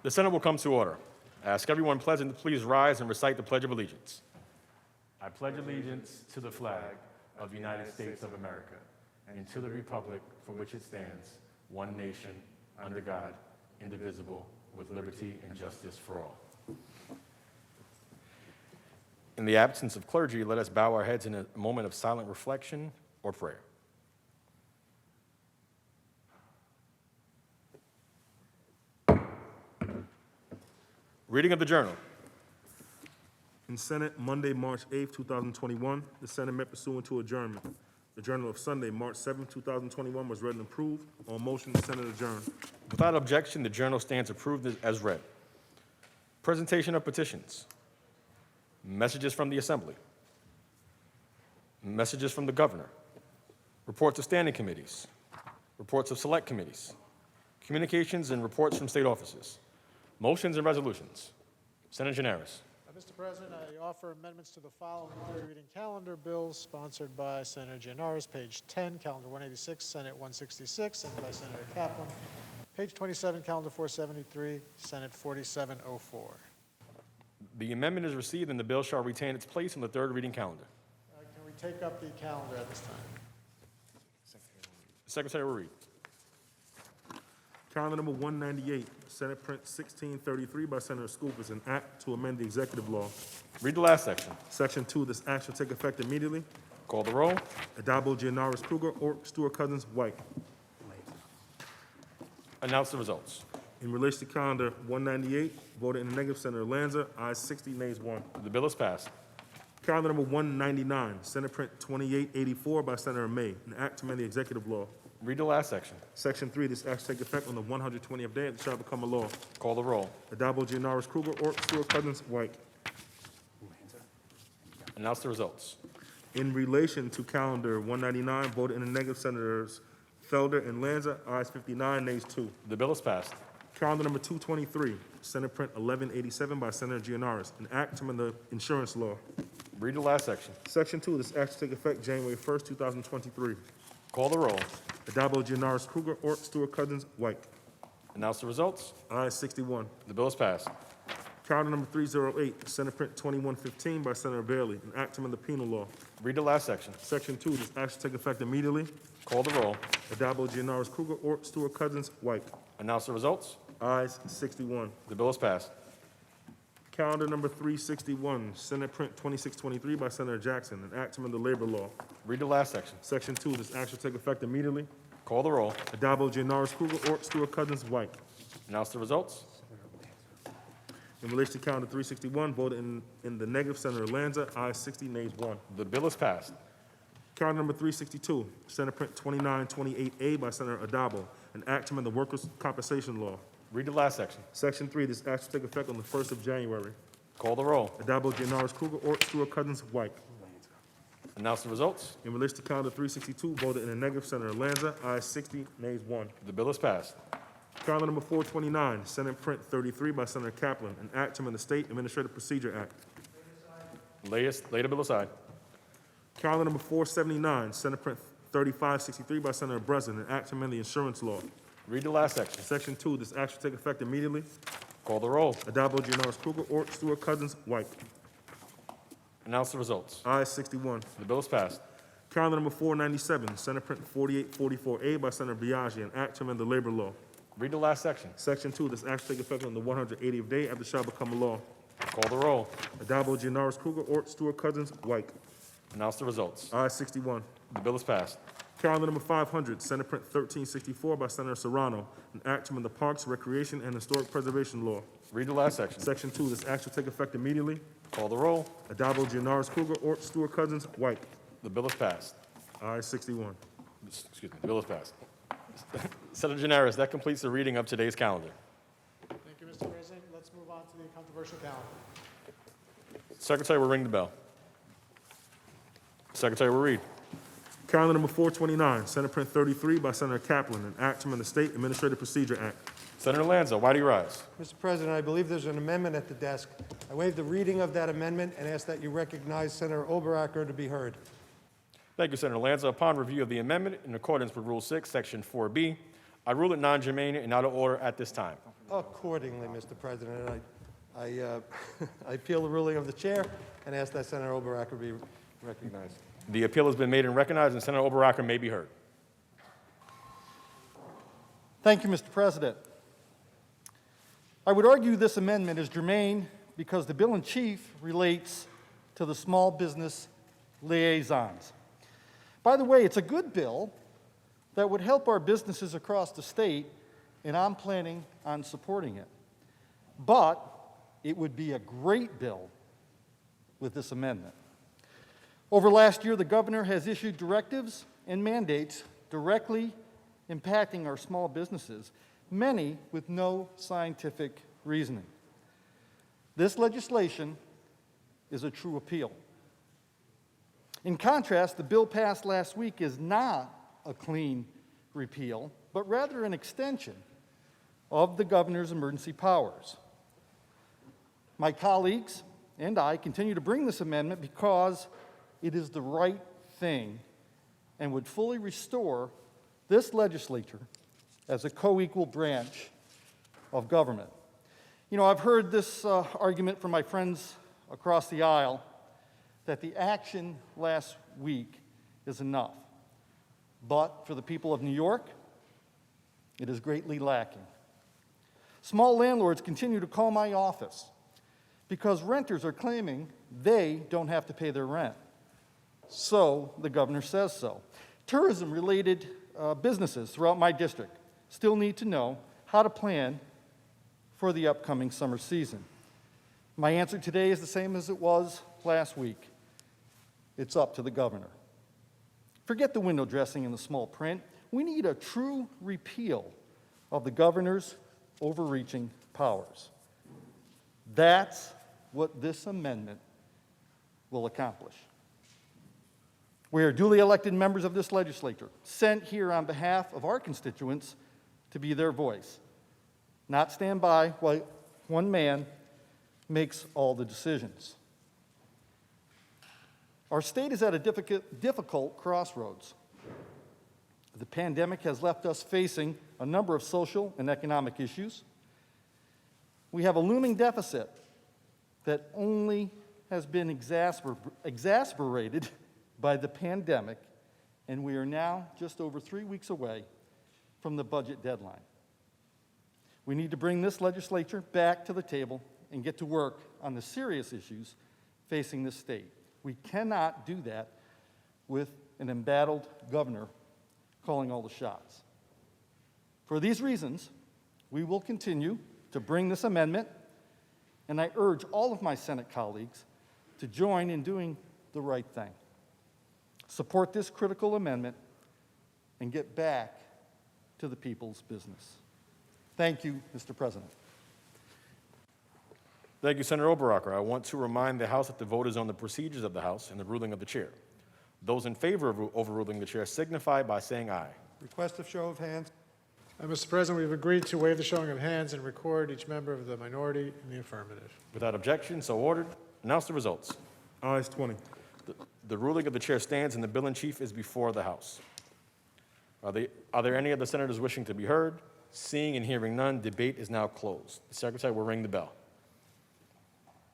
The Senate will come to order. I ask everyone present to please rise and recite the Pledge of Allegiance. I pledge allegiance to the flag of the United States of America and to the republic for which it stands, one nation, under God, indivisible, with liberty and justice for all. In the absence of clergy, let us bow our heads in a moment of silent reflection or prayer. Reading of the Journal. In Senate, Monday, March 8, 2021, the Senate met pursuant to adjournment. The Journal of Sunday, March 7, 2021 was read and approved. On motion, the Senate adjourned. Without objection, the Journal stands approved as read. Presentation of petitions. Messages from the Assembly. Messages from the Governor. Reports of standing committees. Reports of select committees. Communications and reports from state offices. Motions and resolutions. Senator Gianaris. Mr. President, I offer amendments to the following third reading calendar bills sponsored by Senator Gianaris, page 10, calendar 186, Senate 166, and by Senator Kaplan. Page 27, calendar 473, Senate 4704. The amendment is received and the bill shall retain its place on the third reading calendar. Can we take up the calendar at this time? The Secretary will read. Calendar number 198, Senate Print 1633 by Senator Scoop is an act to amend the executive law. Read the last section. Section 2, this act shall take effect immediately. Call the roll. Addabbo, Gianaris, Kruger, Ork, Stewart, Cousins, White. Announce the results. In relation to calendar 198, voted in the negative, Senator Lanza, ayes 60, nays 1. The bill is passed. Calendar number 199, Senate Print 2884 by Senator May, an act to amend the executive law. Read the last section. Section 3, this act shall take effect on the 120th day and shall become a law. Call the roll. Addabbo, Gianaris, Kruger, Ork, Stewart, Cousins, White. Announce the results. In relation to calendar 199, voted in the negative, Senators Felder and Lanza, ayes 59, nays 2. The bill is passed. Calendar number 223, Senate Print 1187 by Senator Gianaris, an act to amend the insurance law. Read the last section. Section 2, this act shall take effect January 1st, 2023. Call the roll. Addabbo, Gianaris, Kruger, Ork, Stewart, Cousins, White. Announce the results. Ayes 61. The bill is passed. Calendar number 308, Senate Print 2115 by Senator Bailey, an act to amend the penal law. Read the last section. Section 2, this act shall take effect immediately. Call the roll. Addabbo, Gianaris, Kruger, Ork, Stewart, Cousins, White. Announce the results. Ayes 61. The bill is passed. Calendar number 361, Senate Print 2623 by Senator Jackson, an act to amend the labor law. Read the last section. Section 2, this act shall take effect immediately. Call the roll. Addabbo, Gianaris, Kruger, Ork, Stewart, Cousins, White. Announce the results. In relation to calendar 361, voted in the negative, Senator Lanza, ayes 60, nays 1. The bill is passed. Calendar number 362, Senate Print 2928A by Senator Addabbo, an act to amend the workers' compensation law. Read the last section. Section 3, this act shall take effect on the 1st of January. Call the roll. Addabbo, Gianaris, Kruger, Ork, Stewart, Cousins, White. Announce the results. In relation to calendar 362, voted in the negative, Senator Lanza, ayes 60, nays 1. The bill is passed. Calendar number 429, Senate Print 33 by Senator Kaplan, an act to amend the State Administrative Procedure Act. Lay the bill aside. Calendar number 479, Senate Print 3563 by Senator Breslin, an act to amend the insurance law. Read the last section. Section 2, this act shall take effect immediately. Call the roll. Addabbo, Gianaris, Kruger, Ork, Stewart, Cousins, White. Announce the results. Ayes 61. The bill is passed. Calendar number 497, Senate Print 4844A by Senator Biaggi, an act to amend the labor law. Read the last section. Section 2, this act shall take effect on the 180th day after it shall become a law. Call the roll. Addabbo, Gianaris, Kruger, Ork, Stewart, Cousins, White. Announce the results. Ayes 61. The bill is passed. Calendar number 500, Senate Print 1364 by Senator Serrano, an act to amend the Parks, Recreation, and Historic Preservation Law. Read the last section. Section 2, this act shall take effect immediately. Call the roll. Addabbo, Gianaris, Kruger, Ork, Stewart, Cousins, White. The bill is passed. Ayes 61. Excuse me. The bill is passed. Senator Gianaris, that completes the reading of today's calendar. Thank you, Mr. President. Let's move on to the controversial calendar. Secretary will ring the bell. Secretary will read. Calendar number 429, Senate Print 33 by Senator Kaplan, an act to amend the State Administrative Procedure Act. Senator Lanza, why do you rise? Mr. President, I believe there's an amendment at the desk. I waive the reading of that amendment and ask that you recognize Senator Oberacker to be heard. Thank you, Senator Lanza. Upon review of the amendment in accordance with Rule 6, Section 4B, I rule it non-germane and out of order at this time. accordingly, Mr. President. I appeal the ruling of the chair and ask that Senator Oberacker be recognized. The appeal has been made and recognized, and Senator Oberacker may be heard. Thank you, Mr. President. I would argue this amendment is germane because the bill in chief relates to the small business liaisons. By the way, it's a good bill that would help our businesses across the state, and I'm planning on supporting it. But it would be a great bill with this amendment. Over last year, the governor has issued directives and mandates directly impacting our small businesses, many with no scientific reasoning. This legislation is a true appeal. In contrast, the bill passed last week is not a clean repeal, but rather an extension of the governor's emergency powers. My colleagues and I continue to bring this amendment because it is the right thing and would fully restore this legislature as a co-equal branch of government. You know, I've heard this argument from my friends across the aisle that the action last week is enough. But for the people of New York, it is greatly lacking. Small landlords continue to call my office because renters are claiming they don't have to pay their rent. So the governor says so. Tourism-related businesses throughout my district still need to know how to plan for the upcoming summer season. My answer today is the same as it was last week. It's up to the governor. Forget the window dressing and the small print. We need a true repeal of the governor's overreaching powers. That's what this amendment will accomplish. We are duly elected members of this legislature, sent here on behalf of our constituents to be their voice, not stand by while one man makes all the decisions. Our state is at a difficult crossroads. The pandemic has left us facing a number of social and economic issues. We have a looming deficit that only has been exacerbated by the pandemic, and we are now just over 3 weeks away from the budget deadline. We need to bring this legislature back to the table and get to work on the serious issues facing this state. We cannot do that with an embattled governor calling all the shots. For these reasons, we will continue to bring this amendment, and I urge all of my Senate colleagues to join in doing the right thing. Support this critical amendment and get back to the people's business. Thank you, Mr. President. Thank you, Senator Oberacker. I want to remind the House that the vote is on the procedures of the House and the ruling of the chair. Those in favor of overruling the chair signify by saying aye. Request of show of hands. Mr. President, we've agreed to waive the showing of hands and record each member of the minority in the affirmative. Without objection, so ordered. Announce the results. Ayes 20. The ruling of the chair stands and the bill in chief is before the House. Are there any other senators wishing to be heard? Seeing and hearing none, debate is now closed. The secretary will ring the bell.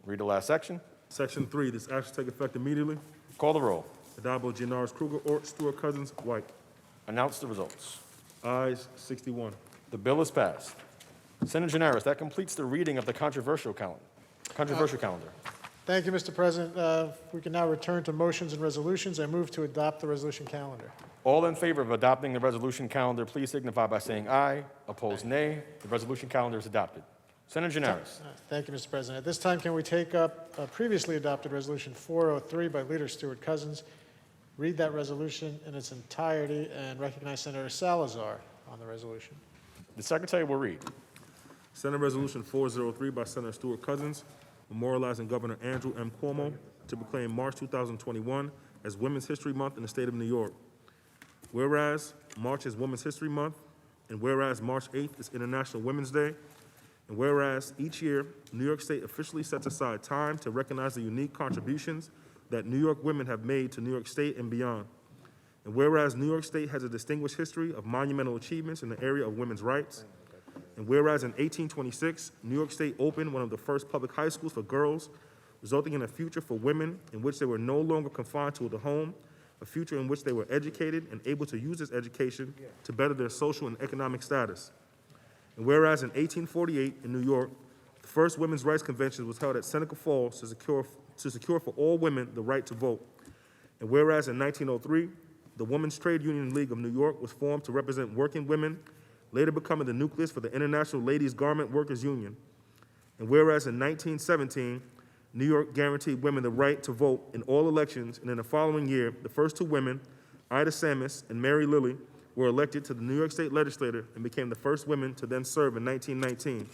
Read the last section. Section 3, this action take effect immediately. Call the roll. Addabbo, Gianaris, Kruger, Ort, Stewart, Cousins, White. Announce the results. Ayes 61. The bill is passed. Senator Gianaris, that completes the reading of the controversial calendar. Thank you, Mr. President. We can now return to motions and resolutions. I move to adopt the resolution calendar. All in favor of adopting the resolution calendar, please signify by saying aye. Opposed, nay. The resolution calendar is adopted. Senator Gianaris. Thank you, Mr. President. At this time, can we take up previously adopted Resolution 403 by Leader Stewart Cousins, read that resolution in its entirety, and recognize Senator Salazar on the resolution? The secretary will read. Senate Resolution 403 by Senator Stewart Cousins, memorializing Governor Andrew M. Cuomo to proclaim March 2021 as Women's History Month in the state of New York. Whereas March is Women's History Month, and whereas March 8th is International Women's Day, and whereas each year, New York State officially sets aside time to recognize the unique contributions that New York women have made to New York State and beyond. And whereas New York State has a distinguished history of monumental achievements in the area of women's rights, And whereas in 1826, New York State opened one of the first public high schools for girls, resulting in a future for women in which they were no longer confined to the home, a future in which they were educated and able to use this education to better their social and economic status. And whereas in 1848 in New York, the first women's rights convention was held at Seneca Falls to secure for all women the right to vote. And whereas in 1903, the Women's Trade Union League of New York was formed to represent working women, later becoming the nucleus for the International Ladies Garment Workers Union. And whereas in 1917, New York guaranteed women the right to vote in all elections, and in the following year, the first two women, Ida Sammis and Mary Lilly, were elected to the New York State Legislature and became the first women to then serve in 1919.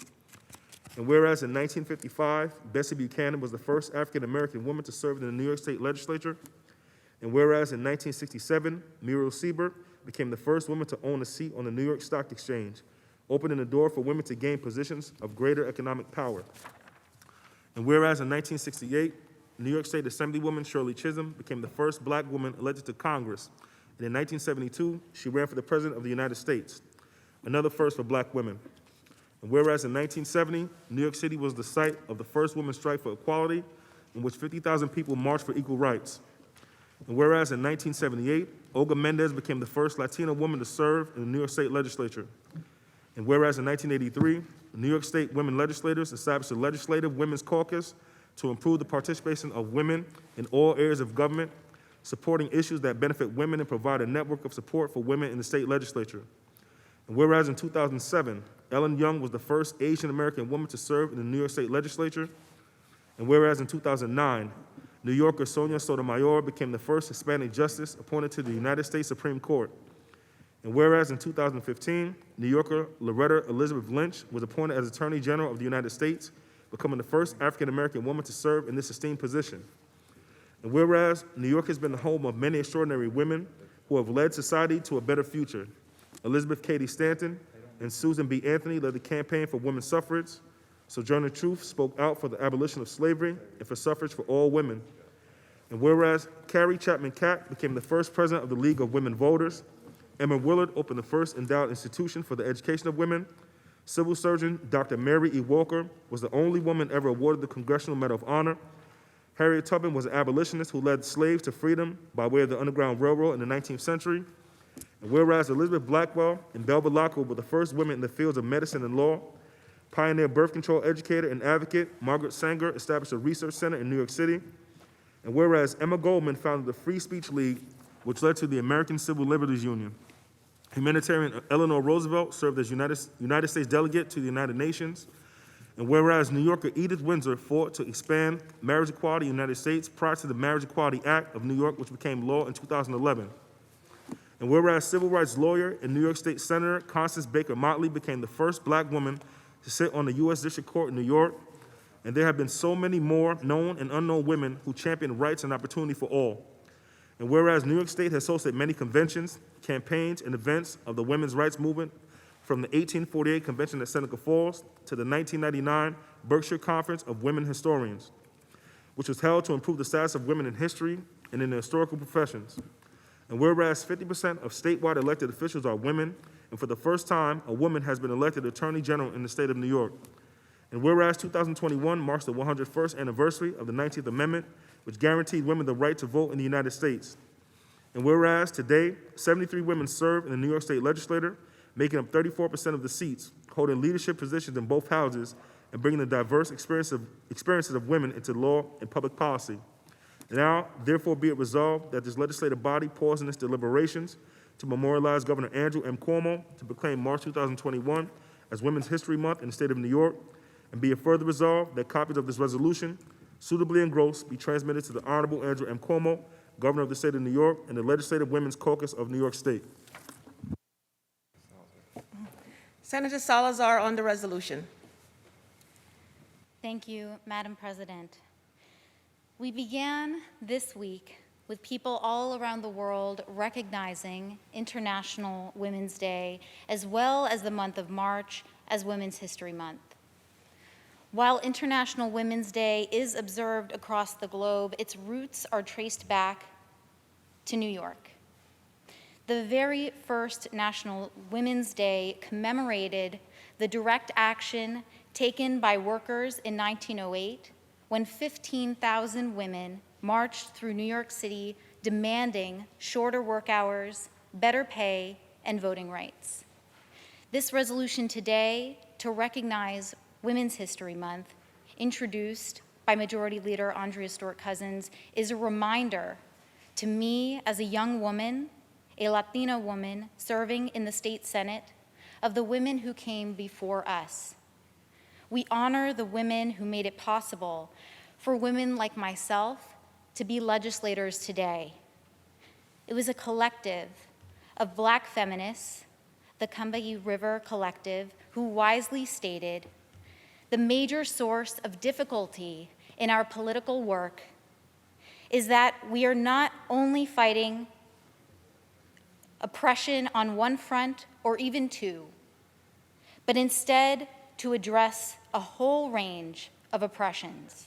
And whereas in 1955, Bessie Buchanan was the first African-American woman to serve in the New York State Legislature, and whereas in 1967, Muriel Siebert became the first woman to own a seat on the New York Stock Exchange, opening the door for women to gain positions of greater economic power. And whereas in 1968, New York State Assemblywoman Shirley Chisholm became the first black woman elected to Congress, and in 1972, she ran for the President of the United States, another first for black women. And whereas in 1970, New York City was the site of the first women's strike for equality, in which 50,000 people marched for equal rights. And whereas in 1978, Olga Mendez became the first Latina woman to serve in the New York State Legislature. And whereas in 1983, New York State women legislators established a Legislative Women's Caucus to improve the participation of women in all areas of government, supporting issues that benefit women and provide a network of support for women in the state legislature. And whereas in 2007, Ellen Young was the first Asian American woman to serve in the New York State Legislature. And whereas in 2009, New Yorker Sonia Sotomayor became the first Hispanic justice appointed to the United States Supreme Court. And whereas in 2015, New Yorker Loretta Elizabeth Lynch was appointed as Attorney General of the United States, becoming the first African-American woman to serve in this esteemed position. And whereas New York has been the home of many extraordinary women who have led society to a better future. Elizabeth Cady Stanton and Susan B. Anthony led the campaign for women's suffrage. Sojourner Truth spoke out for the abolition of slavery and for suffrage for all women. And whereas Carrie Chapman Catt became the first president of the League of Women Voters, Emma Willard opened the first endowed institution for the education of women, civil surgeon Dr. Mary E. Walker was the only woman ever awarded the Congressional Medal of Honor. Harriet Tubman was an abolitionist who led slaves to freedom by way of the Underground Railroad in the 19th century. And whereas Elizabeth Blackwell and Belva Lockwood were the first women in the fields of medicine and law, pioneer birth control educator and advocate Margaret Sanger established a research center in New York City. And whereas Emma Goldman founded the Free Speech League, which led to the American Civil Liberties Union. Humanitarian Eleanor Roosevelt served as United States delegate to the United Nations. And whereas New Yorker Edith Windsor fought to expand marriage equality in the United States prior to the Marriage Equality Act of New York, which became law in 2011. And whereas civil rights lawyer and New York State Senator Constance Baker Motley became the first black woman to sit on the U.S. District Court in New York. And there have been so many more known and unknown women who champion rights and opportunity for all. And whereas New York State has hosted many conventions, campaigns, and events of the women's rights movement, from the 1848 convention at Seneca Falls to the 1999 Berkshire Conference of Women Historians, which was held to improve the status of women in history and in the historical professions. And whereas 50% of statewide elected officials are women, and for the first time, a woman has been elected Attorney General in the state of New York. And whereas 2021 marks the 101st anniversary of the 19th Amendment, which guaranteed women the right to vote in the United States. And whereas today, 73 women serve in the New York State Legislature, making up 34% of the seats, holding leadership positions in both houses, and bringing the diverse experiences of women into law and public policy. Now, therefore, be it resolved that this legislative body pause in its deliberations to memorialize Governor Andrew M. Cuomo to proclaim March 2021 as Women's History Month in the state of New York, and be it further resolved that copies of this resolution, suitably engrossed, be transmitted to the Honorable Andrew M. Cuomo, Governor of the state of New York, and the Legislative Women's Caucus of New York State. Senator Salazar on the resolution. Thank you, Madam President. We began this week with people all around the world recognizing International Women's Day, as well as the month of March as Women's History Month. While International Women's Day is observed across the globe, its roots are traced back to New York. The very first National Women's Day commemorated the direct action taken by workers in 1908 when 15,000 women marched through New York City demanding shorter work hours, better pay, and voting rights. This resolution today to recognize Women's History Month, introduced by Majority Leader Andrea Stewart-Cousins, is a reminder to me as a young woman, a Latina woman serving in the state Senate, of the women who came before us. We honor the women who made it possible for women like myself to be legislators today. It was a collective of Black feminists, the Combahee River Collective, who wisely stated, "The major source of difficulty in our political work is that we are not only fighting oppression on one front or even two, but instead to address a whole range of oppressions."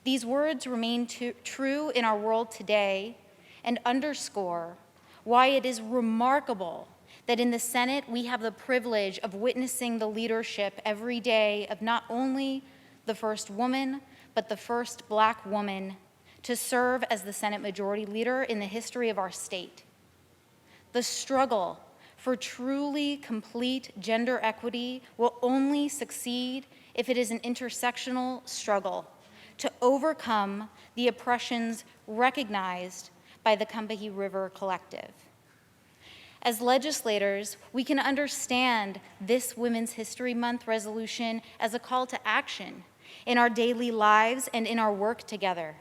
These words remain true in our world today and underscore why it is remarkable that in the Senate we have the privilege of witnessing the leadership every day of not only the first woman, but the first Black woman to serve as the Senate Majority Leader in the history of our state. The struggle for truly complete gender equity will only succeed if it is an intersectional struggle to overcome the oppressions recognized by the Combahee River Collective. As legislators, we can understand this Women's History Month resolution as a call to action in our daily lives and in our work together.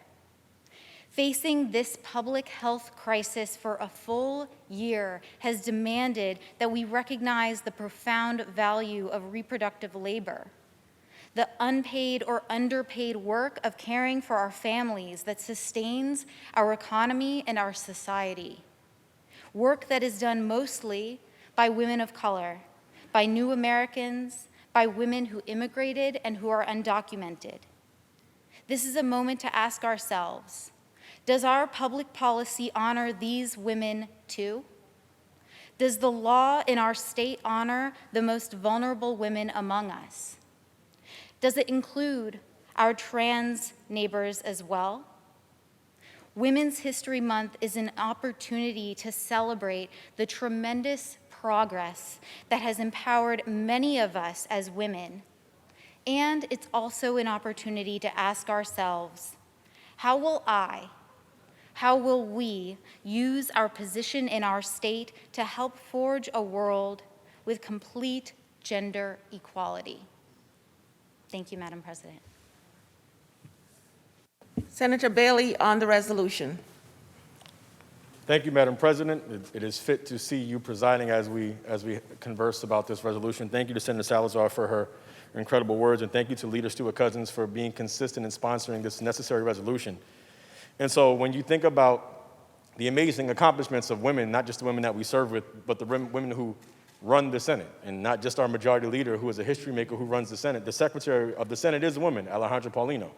Facing this public health crisis for a full year has demanded that we recognize the profound value of reproductive labor, the unpaid or underpaid work of caring for our families that sustains our economy and our society. Work that is done mostly by women of color, by new Americans, by women who immigrated and who are undocumented. This is a moment to ask ourselves, does our public policy honor these women too? Does the law in our state honor the most vulnerable women among us? Does it include our trans neighbors as well? Women's History Month is an opportunity to celebrate the tremendous progress that has empowered many of us as women. And it's also an opportunity to ask ourselves, how will we use our position in our state to help forge a world with complete gender equality? Thank you, Madam President. Senator Bailey on the resolution. Thank you, Madam President. It is fit to see you presiding as we converse about this resolution. Thank you to Senator Salazar for her incredible words, and thank you to Leader Stewart-Cousins for being consistent in sponsoring this necessary resolution. And so when you think about the amazing accomplishments of women, not just the women that we serve with, but the women who run the Senate, and not just our majority leader who is a history maker who runs the Senate, the Secretary of the Senate is a woman, Alejandra Paulino.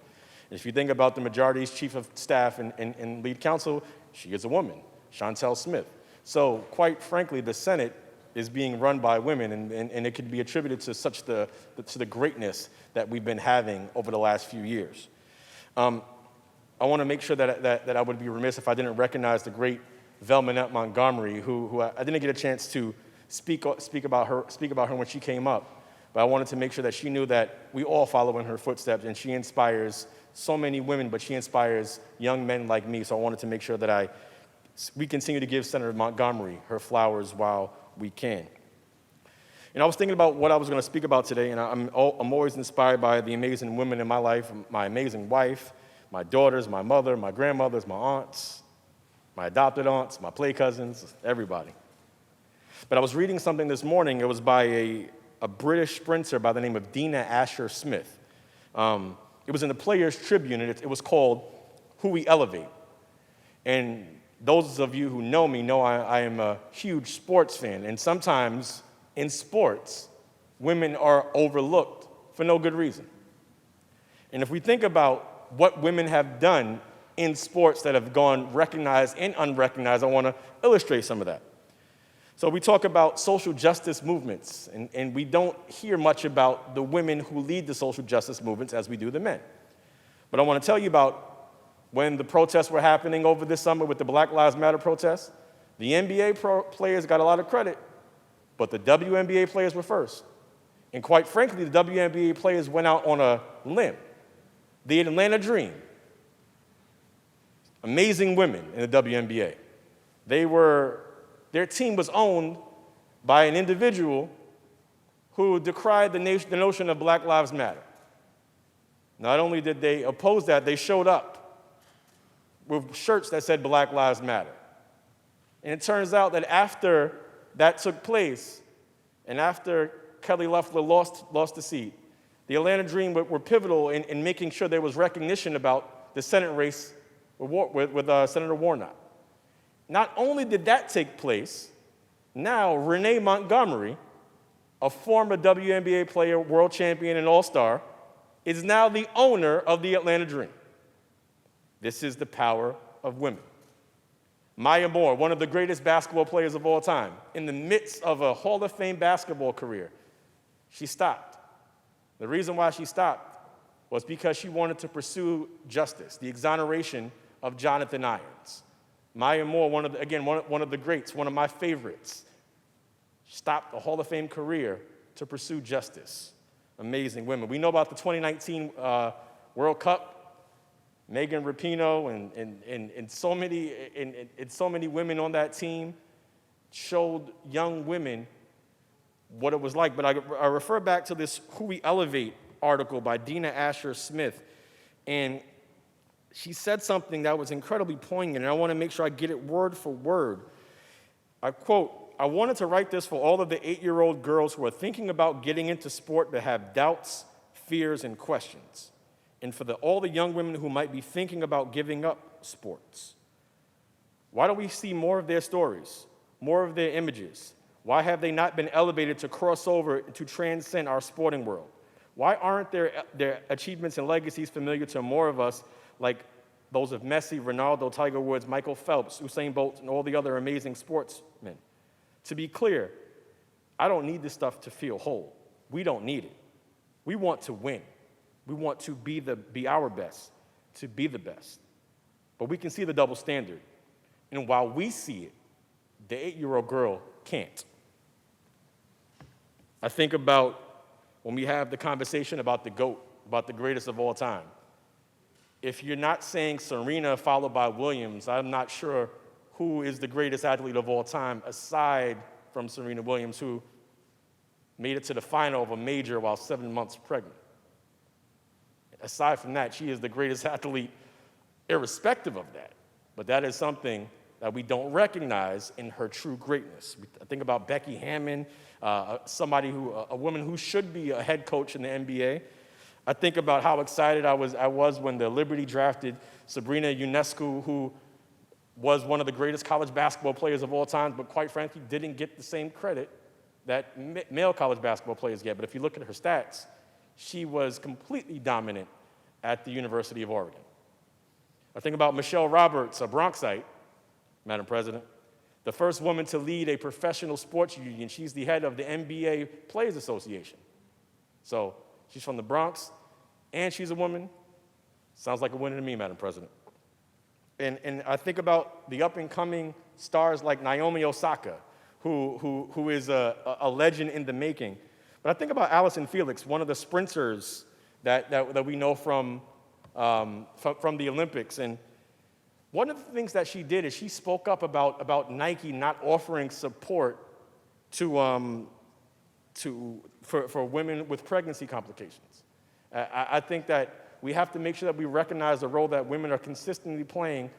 If you think about the majority's chief of staff and lead counsel, she is a woman, Chantel Smith. So quite frankly, the Senate is being run by women, and it can be attributed to to the greatness that we've been having over the last few years. I want to make sure that I would be remiss if I didn't recognize the great Velma Montgomery, who I didn't get a chance to speak about her when she came up, but I wanted to make sure that she knew that we all follow in her footsteps, and she inspires so many women, but she inspires young men like me. So I wanted to make sure that we continue to give Senator Montgomery her flowers while we can. And I was thinking about what I was going to speak about today, and I'm always inspired by the amazing women in my life, my amazing wife, my daughters, my mother, my grandmothers, my aunts, my adopted aunts, my play cousins, everybody. But I was reading something this morning. It was by a British sprinter by the name of Dina Asher Smith. It was in the Players Tribune, and it was called Who We Elevate. And those of you who know me know I am a huge sports fan, and sometimes in sports, women are overlooked for no good reason. And if we think about what women have done in sports that have gone recognized and unrecognized, I want to illustrate some of that. So we talk about social justice movements, and we don't hear much about the women who lead the social justice movements as we do the men. But I want to tell you about when the protests were happening over this summer with the Black Lives Matter protests. The NBA players got a lot of credit, but the WNBA players were first. And quite frankly, the WNBA players went out on a limb. The Atlanta Dream, amazing women in the WNBA. Their team was owned by an individual who decried the notion of Black Lives Matter. Not only did they oppose that, they showed up with shirts that said Black Lives Matter. And it turns out that after that took place, and after Kelly Loeffler lost the seat, the Atlanta Dream were pivotal in making sure there was recognition about the Senate race with Senator Warnock. Not only did that take place, now Renee Montgomery, a former WNBA player, world champion, and all-star, is now the owner of the Atlanta Dream. This is the power of women. Maya Moore, one of the greatest basketball players of all time, in the midst of a Hall of Fame basketball career, she stopped. The reason why she stopped was because she wanted to pursue justice, the exoneration of Jonathan Irons. Maya Moore, one of the greats, one of my favorites, stopped a Hall of Fame career to pursue justice. Amazing women. We know about the 2019 World Cup, Megan Rapinoe and so many women on that team showed young women what it was like. But I refer back to this Who We Elevate article by Dina Asher Smith, and she said something that was incredibly poignant, and I want to make sure I get it word for word. I quote, "I wanted to write this for all of the 8-year-old girls who are thinking about getting into sport but have doubts, fears, and questions, and for all the young women who might be thinking about giving up sports. Why don't we see more of their stories, more of their images? Why have they not been elevated to cross over to transcend our sporting world? Why aren't their achievements and legacies familiar to more of us, like those of Messi, Ronaldo, Tiger Woods, Michael Phelps, Usain Bolt, and all the other amazing sportsmen? To be clear, I don't need this stuff to feel whole. We don't need it. We want to win. We want to be our best, to be the best. But we can see the double standard. And while we see it, the 8-year-old girl can't. I think about when we have the conversation about the GOAT, about the greatest of all time. If you're not saying Serena followed by Williams, I'm not sure who is the greatest athlete of all time aside from Serena Williams, who made it to the final of a major while 7 months pregnant. Aside from that, she is the greatest athlete irrespective of that. But that is something that we don't recognize in her true greatness. I think about Becky Hammon, a woman who should be a head coach in the NBA. I think about how excited I was when the Liberty drafted Sabrina Ionescu, who was one of the greatest college basketball players of all time, but quite frankly didn't get the same credit that male college basketball players get. But if you look at her stats, she was completely dominant at the University of Oregon. I think about Michelle Roberts, a Bronxite, Madam President, the first woman to lead a professional sports union. She's the head of the NBA Players Association. So she's from the Bronx, and she's a woman. Sounds like a winner to me, Madam President. And I think about the up-and-coming stars like Naomi Osaka, who is a legend in the making. But I think about Allison Felix, one of the sprinters that we know from the Olympics. And one of the things that she did is she spoke up about Nike not offering support for women with pregnancy complications. I think that we have to make sure that we recognize the role that women are consistently playing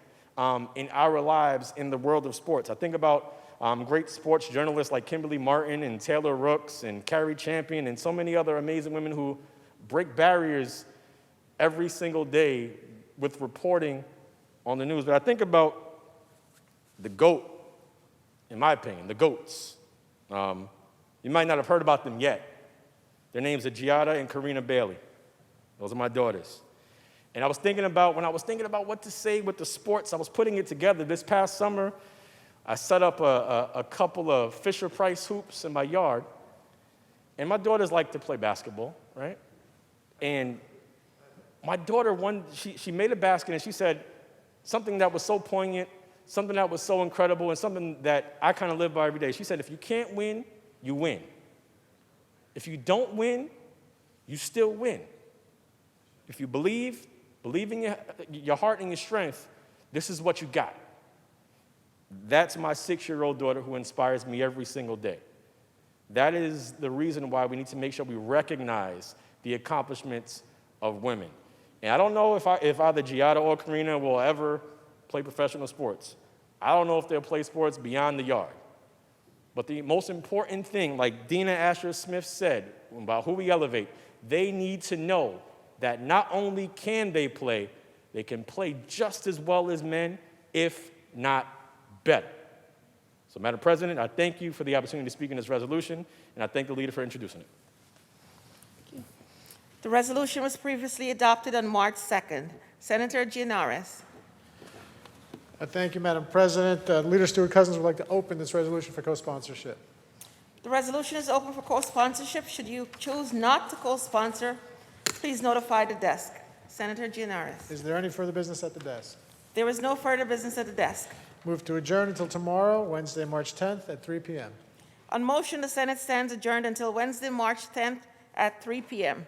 in our lives in the world of sports. I think about great sports journalists like Kimberly Martin and Taylor Rooks and Carrie Champion and so many other amazing women who break barriers every single day with reporting on the news. But I think about the GOAT, in my opinion, the GOATs. You might not have heard about them yet. Their names are Giada and Karina Bailey. Those are my daughters. And when I was thinking about what to say with the sports, I was putting it together. This past summer, I set up a couple of Fisher-Price hoops in my yard, and my daughters like to play basketball, right? And my daughter, she made a basket, and she said something that was so poignant, something that was so incredible, and something that I kind of live by every day. She said, if you can't win, you win. If you don't win, you still win. If you believe in your heart and your strength, this is what you got. That's my 6-year-old daughter who inspires me every single day. That is the reason why we need to make sure we recognize the accomplishments of women. And I don't know if either Giada or Karina will ever play professional sports. I don't know if they'll play sports beyond the yard. But the most important thing, like Dina Asher Smith said about who we elevate, they need to know that not only can they can play just as well as men, if not better. So, Madam President, I thank you for the opportunity to speak in this resolution, and I thank the leader for introducing it. The resolution was previously adopted on March 2nd. Senator Gianaris. Thank you, Madam President. Leader Stewart-Cousins would like to open this resolution for co-sponsorship. The resolution is open for co-sponsorship. Should you choose not to co-sponsor, please notify the desk. Senator Gianaris. Is there any further business at the desk? There is no further business at the desk. Move to adjourn until tomorrow, Wednesday, March 10th at 3 p.m. On motion, the Senate stands adjourned until Wednesday, March 10th at 3 p.m.